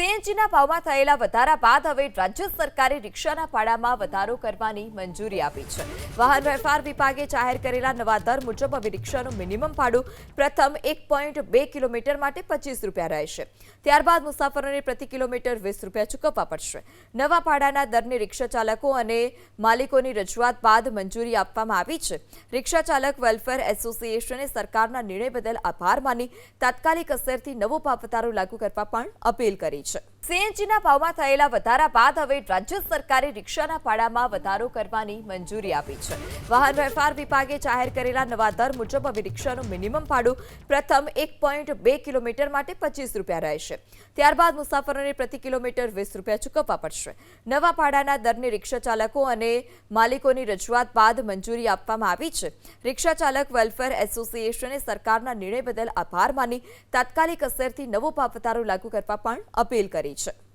સીએનજીના ભાવમાં થયેલા વધારા બાદ હવે રાજ્ય સરકારે રિક્ષાના ભાડામાં વધારો કરવાની મંજૂરી આપી છે। વાહન વ્યવહાર વિભાગે જાહેર કરેલા નવા દર મુજબ હવે રિક્ષાનું મિનિમમ ભાડું પ્રથમ 1.2 કિલોમીટર માટે 25 રૂપિયા રહેશે। ત્યારબાદ મુસાફરોને પ્રતિ કિલોમીટર 20 રૂપિયા ચૂકવવા પડશે। નવા ભાડાના દરને રિક્ષા ચાલકો અને માલિકોની રજૂઆત બાદ મંજૂરી આપવામાં આવી છે। રિક્ષા ચાલક વેલફેર એસોસિએશને સરકારના નિર્ણય બદલ આભાર માની તાત્કાલિક અસરથી નવો ભાવ વધારો લાગુ કરવા પણ અપીલ કરી છે। સીએનજીના ભાવમાં થયેલા વધારા બાદ હવે રાજ્ય સરકારે રિક્ષાના ભાડામાં વધારો કરવાની મંજૂરી આપી છે। વાહન વ્યવહાર વિભાગે જાહેર કરેલા નવા દર મુજબ હવે રિક્ષાનું મિનિમમ ભાડું પ્રથમ 1.2 કિલોમીટર માટે 25 રૂપિયા રહેશે। ત્યારબાદ મુસાફરોને પ્રતિ કિલોમીટર 20 રૂપિયા ચૂકવવા પડશે। નવા ભાડાના દરને રિક્ષા ચાલકો અને માલિકોની રજૂઆત બાદ મંજૂરી આપવામાં આવી છે। રિક્ષા ચાલક વેલફેર એસોસિએશને સરકારના નિર્ણય બદલ આભાર માની તાત્કાલિક અસરથી નવો ભાવ વધારો લાગુ કરવા પણ અપીલ કરી છે।